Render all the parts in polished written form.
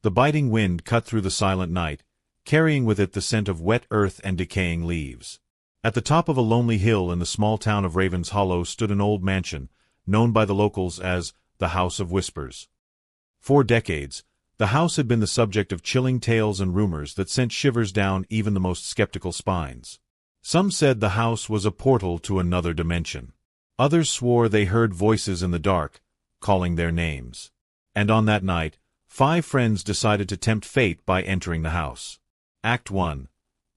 The biting wind cut through the silent night, carrying with it the scent of wet earth and decaying leaves. At the top of a lonely hill in the small town of Ravenshollow stood an old mansion, known by the locals as the House of Whispers. For decades, the house had been the subject of chilling tales and rumors that sent shivers down even the most skeptical spines. Some said the house was a portal to another dimension. Others swore they heard voices in the dark, calling their names. And on that night, 5 friends decided to tempt fate by entering the house. Act 1.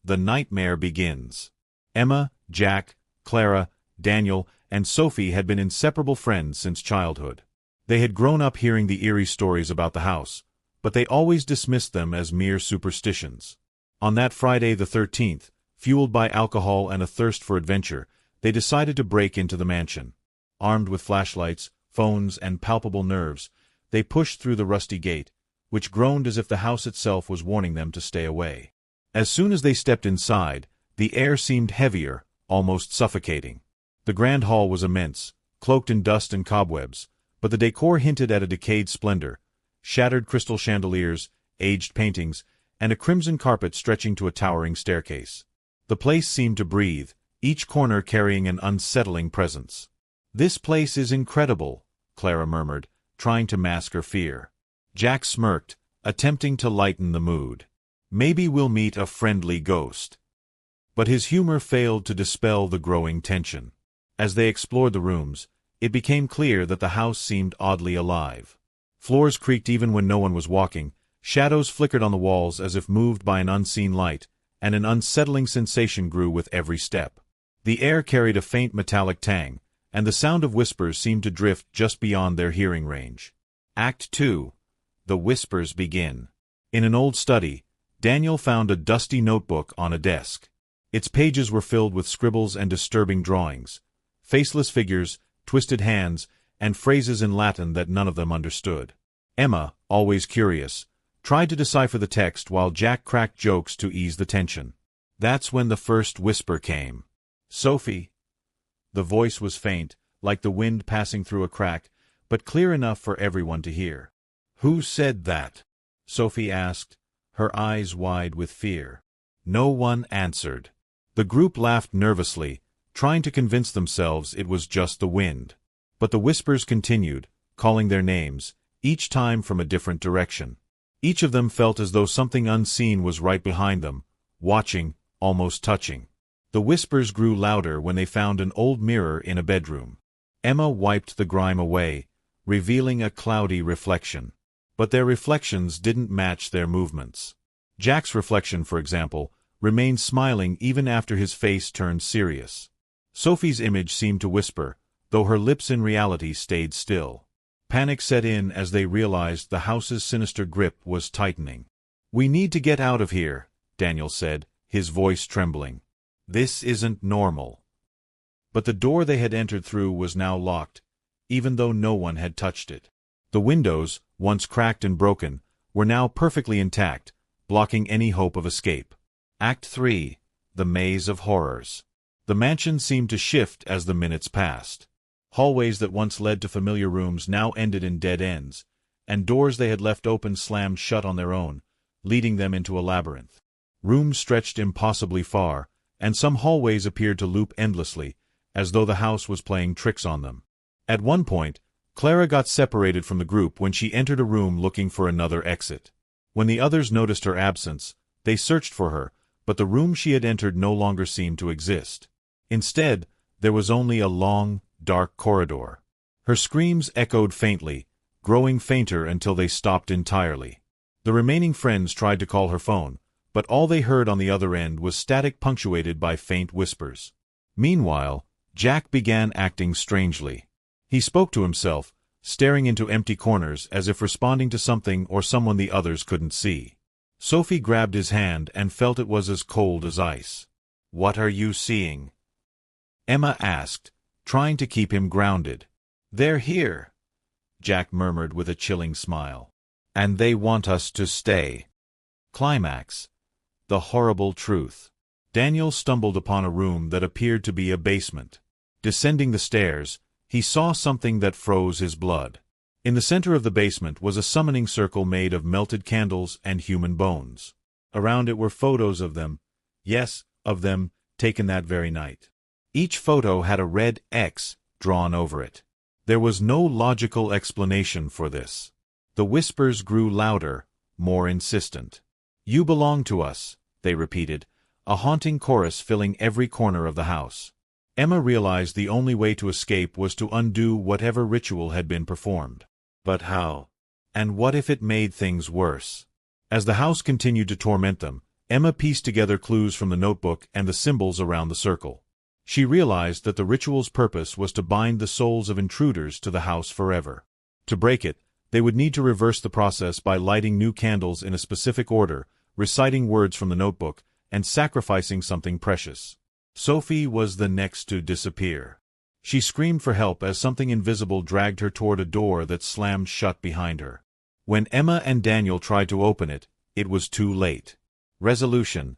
The nightmare begins. Emma, Jack, Clara, Daniel, and Sophie had been inseparable friends since childhood. They had grown up hearing the eerie stories about the house, but they always dismissed them as mere superstitions. On that Friday the 13th, fueled by alcohol and a thirst for adventure, they decided to break into the mansion. Armed with flashlights, phones, and palpable nerves, they pushed through the rusty gate, which groaned as if the house itself was warning them to stay away. As soon as they stepped inside, the air seemed heavier, almost suffocating. The grand hall was immense, cloaked in dust and cobwebs, but the decor hinted at a decayed splendor: shattered crystal chandeliers, aged paintings, and a crimson carpet stretching to a towering staircase. The place seemed to breathe, each corner carrying an unsettling presence. "This place is incredible," Clara murmured, trying to mask her fear. Jack smirked, attempting to lighten the mood. "Maybe we'll meet a friendly ghost." But his humor failed to dispel the growing tension. As they explored the rooms, it became clear that the house seemed oddly alive. Floors creaked even when no one was walking, shadows flickered on the walls as if moved by an unseen light, and an unsettling sensation grew with every step. The air carried a faint metallic tang, and the sound of whispers seemed to drift just beyond their hearing range. Act 2. The whispers begin. In an old study, Daniel found a dusty notebook on a desk. Its pages were filled with scribbles and disturbing drawings, faceless figures, twisted hands, and phrases in Latin that none of them understood. Emma, always curious, tried to decipher the text while Jack cracked jokes to ease the tension. That's when the first whisper came. "Sophie." The voice was faint, like the wind passing through a crack, but clear enough for everyone to hear. "Who said that?" Sophie asked, her eyes wide with fear. No one answered. The group laughed nervously, trying to convince themselves it was just the wind. But the whispers continued, calling their names, each time from a different direction. Each of them felt as though something unseen was right behind them, watching, almost touching. The whispers grew louder when they found an old mirror in a bedroom. Emma wiped the grime away, revealing a cloudy reflection. But their reflections didn't match their movements. Jack's reflection, for example, remained smiling even after his face turned serious. Sophie's image seemed to whisper, though her lips in reality stayed still. Panic set in as they realized the house's sinister grip was tightening. "We need to get out of here," Daniel said, his voice trembling. "This isn't normal." But the door they had entered through was now locked, even though no one had touched it. The windows, once cracked and broken, were now perfectly intact, blocking any hope of escape. Act 3. The Maze of Horrors. The mansion seemed to shift as the minutes passed. Hallways that once led to familiar rooms now ended in dead ends, and doors they had left open slammed shut on their own, leading them into a labyrinth. Rooms stretched impossibly far, and some hallways appeared to loop endlessly, as though the house was playing tricks on them. At one point, Clara got separated from the group when she entered a room looking for another exit. When the others noticed her absence, they searched for her, but the room she had entered no longer seemed to exist. Instead, there was only a long, dark corridor. Her screams echoed faintly, growing fainter until they stopped entirely. The remaining friends tried to call her phone, but all they heard on the other end was static punctuated by faint whispers. Meanwhile, Jack began acting strangely. He spoke to himself, staring into empty corners as if responding to something or someone the others couldn't see. Sophie grabbed his hand and felt it was as cold as ice. "What are you seeing?" Emma asked, trying to keep him grounded. "They're here," Jack murmured with a chilling smile. "And they want us to stay." Climax. The horrible truth. Daniel stumbled upon a room that appeared to be a basement. Descending the stairs, he saw something that froze his blood. In the center of the basement was a summoning circle made of melted candles and human bones. Around it were photos of them, yes, of them, taken that very night. Each photo had a red X drawn over it. There was no logical explanation for this. The whispers grew louder, more insistent. "You belong to us," they repeated, a haunting chorus filling every corner of the house. Emma realized the only way to escape was to undo whatever ritual had been performed. But how? And what if it made things worse? As the house continued to torment them, Emma pieced together clues from the notebook and the symbols around the circle. She realized that the ritual's purpose was to bind the souls of intruders to the house forever. To break it, they would need to reverse the process by lighting new candles in a specific order, reciting words from the notebook, and sacrificing something precious. Sophie was the next to disappear. She screamed for help as something invisible dragged her toward a door that slammed shut behind her. When Emma and Daniel tried to open it, it was too late. Resolution.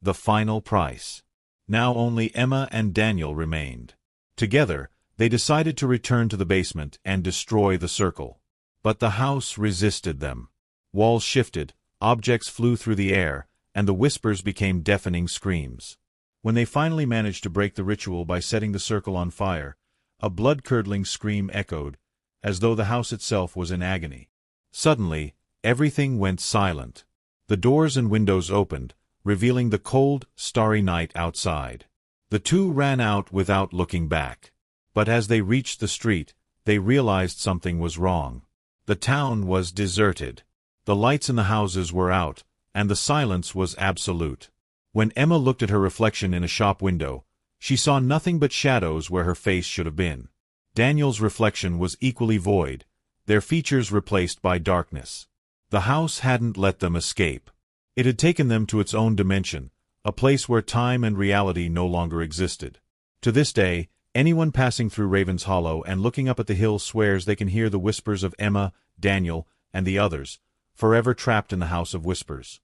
The final price. Now only Emma and Daniel remained. Together, they decided to return to the basement and destroy the circle. But the house resisted them. Walls shifted, objects flew through the air, and the whispers became deafening screams. When they finally managed to break the ritual by setting the circle on fire, a blood-curdling scream echoed, as though the house itself was in agony. Suddenly, everything went silent. The doors and windows opened, revealing the cold, starry night outside. The two ran out without looking back. But as they reached the street, they realized something was wrong. The town was deserted. The lights in the houses were out, and the silence was absolute. When Emma looked at her reflection in a shop window, she saw nothing but shadows where her face should have been. Daniel's reflection was equally void, their features replaced by darkness. The house hadn't let them escape. It had taken them to its own dimension, a place where time and reality no longer existed. To this day, anyone passing through Ravenshollow and looking up at the hill swears they can hear the whispers of Emma, Daniel, and the others, forever trapped in the House of Whispers.